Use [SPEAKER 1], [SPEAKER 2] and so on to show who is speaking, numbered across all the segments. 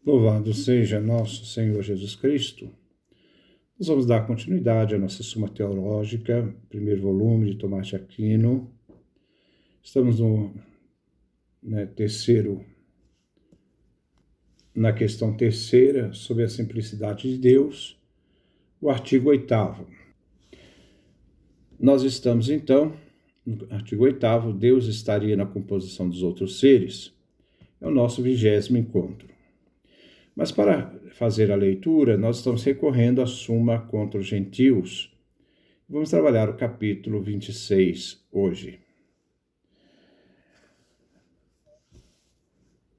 [SPEAKER 1] Louvado seja nosso Senhor Jesus Cristo. Nós vamos dar continuidade à nossa Suma Teológica, primeiro volume de Tomás de Aquino. Estamos na questão terceira, sobre a simplicidade de Deus, o artigo 8º. Nós estamos, então, no artigo 8º, Deus estaria na composição dos outros seres. É o nosso 20º encontro. Mas para fazer a leitura, nós estamos recorrendo à Suma contra os Gentios. Vamos trabalhar o capítulo 26 hoje.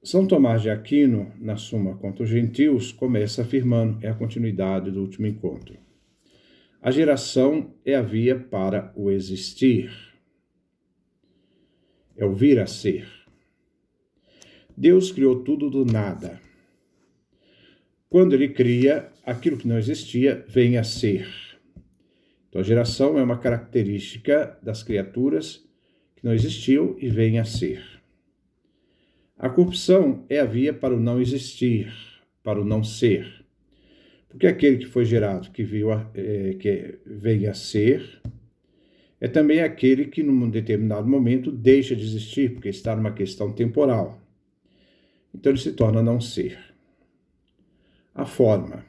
[SPEAKER 1] São Tomás de Aquino, na Suma contra os Gentios, começa afirmando, é a continuidade do último encontro: a geração é a via para o existir, é o vir a ser. Deus criou tudo do nada. Quando ele cria, aquilo que não existia vem a ser. Então, a geração é uma característica das criaturas que não existiam e vem a ser. A corrupção é a via para o não existir, para o não ser. Porque aquele que foi gerado, que veio a ser, é também aquele que, num determinado momento, deixa de existir, porque está numa questão temporal. Então, ele se torna não ser. A forma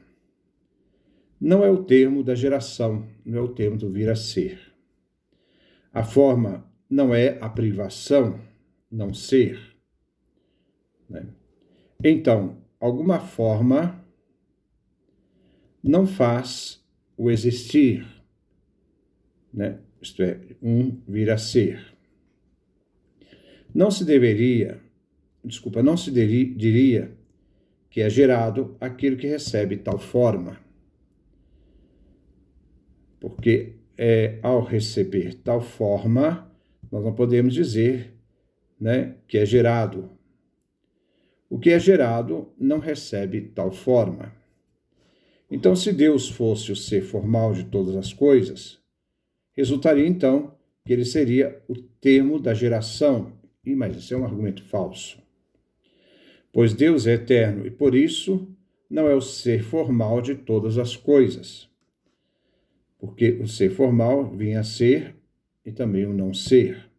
[SPEAKER 1] não é o termo da geração, não é o termo do vir a ser. A forma não é a privação, não ser. Né? Então, alguma forma não faz o existir, né? Isto é, um vir a ser. Não se diria que é gerado aquilo que recebe tal forma. Porque ao receber tal forma, nós não podemos dizer, né, que é gerado. O que é gerado não recebe tal forma. Então, se Deus fosse o ser formal de todas as coisas, resultaria então que ele seria o termo da geração. Mas isso é um argumento falso. Pois Deus é eterno e, por isso, não é o ser formal de todas as coisas. Porque o ser formal vinha a ser e também o não ser.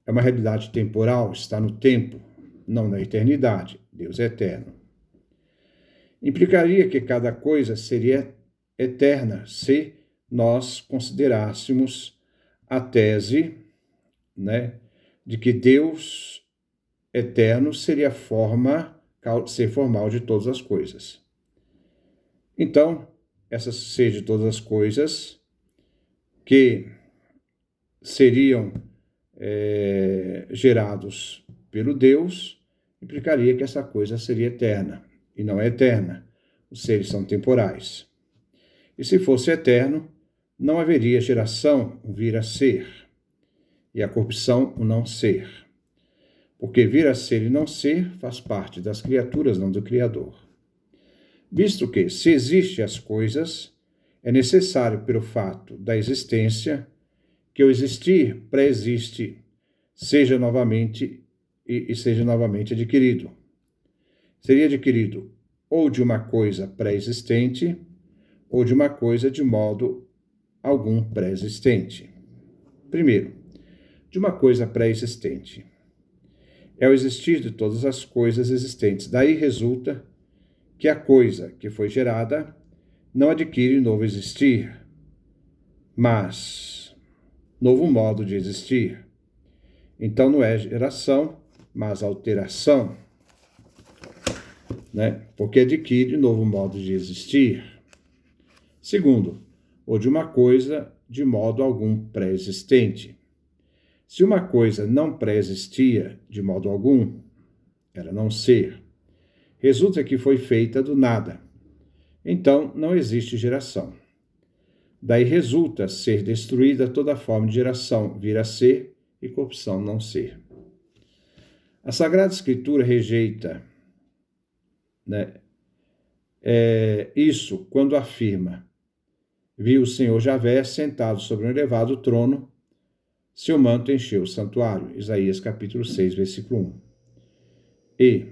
[SPEAKER 1] É uma realidade temporal, está no tempo, não na eternidade. Deus é eterno. Implicaria que cada coisa seria eterna se nós considerássemos a tese, né, de que Deus eterno seria ser formal de todas as coisas. Então, essas ser de todas as coisas que seriam gerados pelo Deus, implicaria que essa coisa seria eterna, e não é eterna. Os seres são temporais. E se fosse eterno, não haveria geração, o vir a ser, e a corrupção, o não ser. Porque vir a ser e não ser faz parte das criaturas, não do Criador. Visto que, se existem as coisas, é necessário, pelo fato da existência, que o existir pré-existe, seja novamente adquirido. Seria adquirido ou de uma coisa pré-existente, ou de uma coisa de modo algum pré-existente. Primeiro, de uma coisa pré-existente. É o existir de todas as coisas existentes. Daí resulta que a coisa que foi gerada não adquire novo existir, mas novo modo de existir. Então não é geração, mas alteração, né? Porque adquire novo modo de existir. Segundo, ou de uma coisa de modo algum pré-existente. Se uma coisa não pré-existia de modo algum, era não ser, resulta que foi feita do nada. Então, não existe geração. Daí resulta ser destruída toda forma de geração, vir a ser, e corrupção, não ser. A Sagrada Escritura rejeita, né, isso quando afirma: viu o Senhor Javé sentado sobre um elevado trono, seu manto encheu o santuário. Isaías capítulo 6, versículo 1. E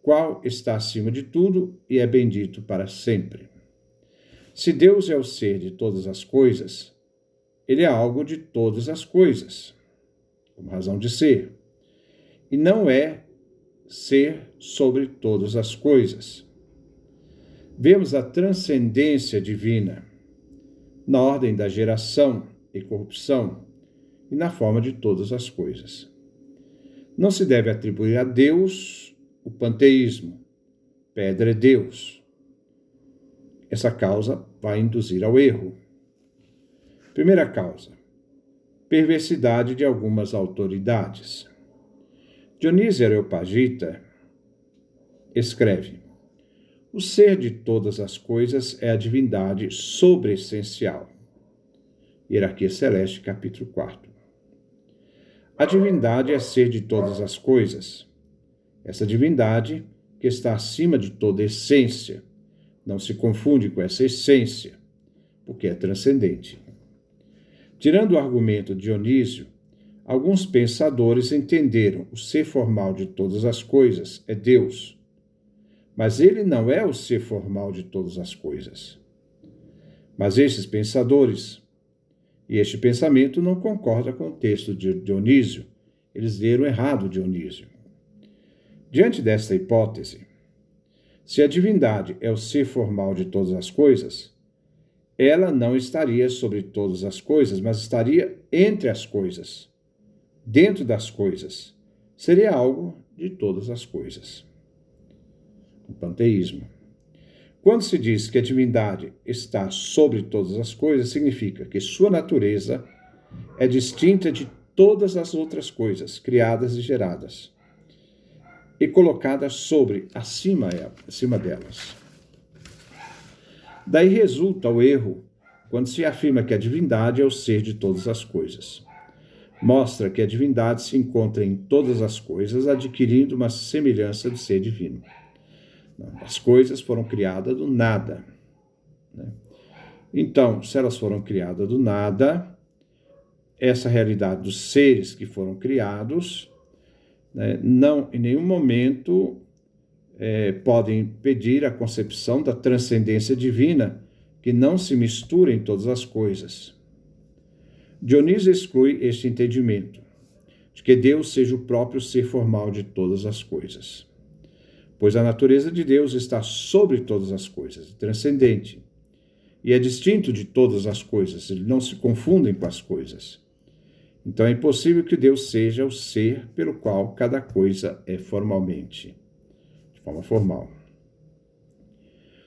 [SPEAKER 1] qual está acima de tudo e é bendito para sempre. Se Deus é o ser de todas as coisas, ele é algo de todas as coisas, como razão de ser, e não é ser sobre todas as coisas. Vemos a transcendência divina na ordem da geração e corrupção e na forma de todas as coisas. Não se deve atribuir a Deus o panteísmo. Pedra é Deus. Essa causa vai induzir ao erro. Primeira causa: perversidade de algumas autoridades. Dionísio Areopagita escreve: o ser de todas as coisas é a divindade sobreessencial. Hierarquia Celeste, capítulo 4. A divindade é ser de todas as coisas. Essa divindade, que está acima de toda essência, não se confunde com essa essência, porque é transcendente. Tirando o argumento de Dionísio, alguns pensadores entenderam o ser formal de todas as coisas é Deus, mas ele não é o ser formal de todas as coisas. Mas esses pensadores, e este pensamento não concorda com o texto de Dionísio, eles leram errado Dionísio. Diante desta hipótese, se a divindade é o ser formal de todas as coisas, ela não estaria sobre todas as coisas, mas estaria entre as coisas, dentro das coisas. Seria algo de todas as coisas. O panteísmo. Quando se diz que a divindade está sobre todas as coisas, significa que sua natureza é distinta de todas as outras coisas criadas e geradas e colocada acima delas. Daí resulta o erro quando se afirma que a divindade é o ser de todas as coisas. Mostra que a divindade se encontra em todas as coisas, adquirindo uma semelhança de ser divino. As coisas foram criadas do nada. Então, se elas foram criadas do nada, essa realidade dos seres que foram criados, não em nenhum momento podem impedir a concepção da transcendência divina que não se mistura em todas as coisas. Dionísio exclui este entendimento, de que Deus seja o próprio ser formal de todas as coisas, pois a natureza de Deus está sobre todas as coisas, transcendente, e é distinto de todas as coisas, eles não se confundem com as coisas. Então é impossível que Deus seja o ser pelo qual cada coisa é formalmente, de forma formal.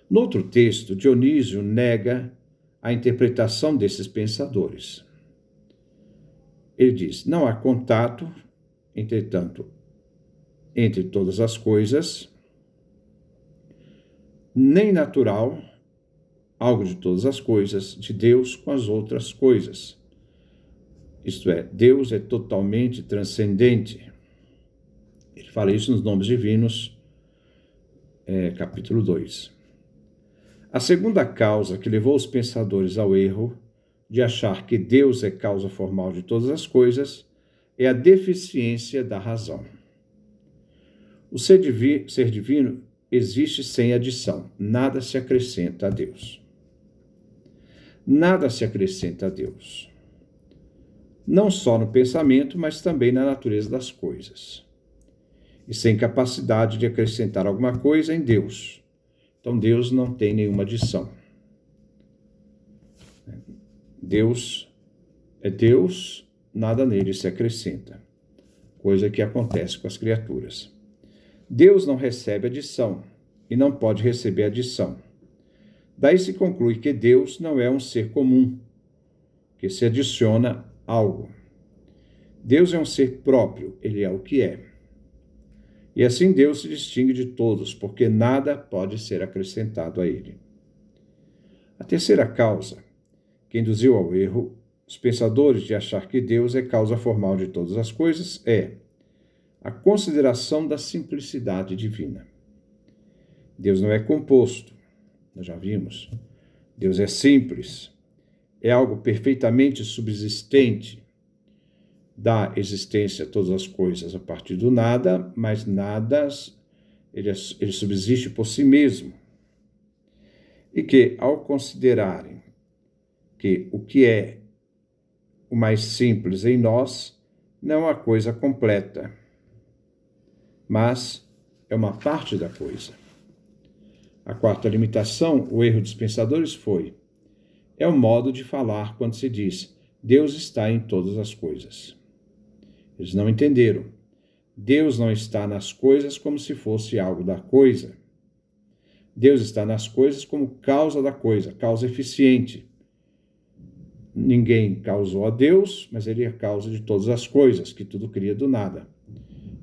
[SPEAKER 1] No outro texto, Dionísio nega a interpretação desses pensadores. Ele diz: não há contato, entretanto, entre todas as coisas, nem natural, algo de todas as coisas, de Deus com as outras coisas. Isto é, Deus é totalmente transcendente. Ele fala isso nos Nomes Divinos, capítulo 2. A segunda causa que levou os pensadores ao erro de achar que Deus é causa formal de todas as coisas é a deficiência da razão. O ser divino existe sem adição, nada se acrescenta a Deus. Nada se acrescenta a Deus. Não só no pensamento, mas também na natureza das coisas. E sem capacidade de acrescentar alguma coisa em Deus. Então Deus não tem nenhuma adição. Deus é Deus, nada nele se acrescenta. Coisa que acontece com as criaturas. Deus não recebe adição e não pode receber adição. Daí se conclui que Deus não é um ser comum, que se adiciona algo. Deus é um ser próprio, ele é o que é. E assim Deus se distingue de todos, porque nada pode ser acrescentado a ele. A terceira causa, que induziu ao erro os pensadores de achar que Deus é causa formal de todas as coisas, é a consideração da simplicidade divina. Deus não é composto, nós já vimos. Deus é simples, é algo perfeitamente subsistente, dá existência a todas as coisas a partir do nada, mas nada ele subsiste por si mesmo. E que, ao considerarem que o que é o mais simples em nós não é uma coisa completa, mas é uma parte da coisa. A quarta limitação, o erro dos pensadores foi: é o modo de falar quando se diz Deus está em todas as coisas. Eles não entenderam. Deus não está nas coisas como se fosse algo da coisa. Deus está nas coisas como causa da coisa, causa eficiente. Ninguém causou a Deus, mas ele é a causa de todas as coisas, que tudo cria do nada,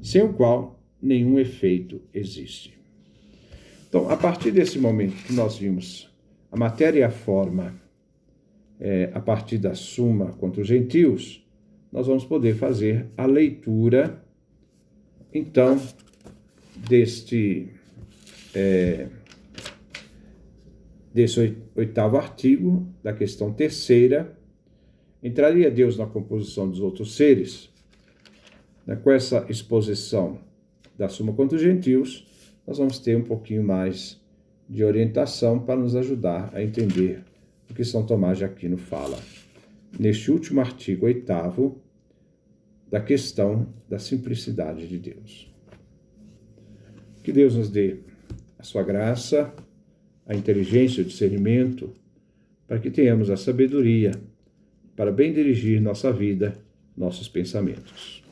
[SPEAKER 1] sem o qual nenhum efeito existe. Então, a partir desse momento que nós vimos a matéria e a forma, a partir da Suma contra os gentios, nós vamos poder fazer a leitura, então, desse oitavo artigo, da questão terceira. Entraria Deus na composição dos outros seres? Com essa exposição da Suma contra os gentios, nós vamos ter um pouquinho mais de orientação para nos ajudar a entender o que São Tomás de Aquino fala neste último artigo oitavo da questão da simplicidade de Deus. Que Deus nos dê a sua graça, a inteligência, o discernimento, para que tenhamos a sabedoria para bem dirigir nossa vida, nossos pensamentos.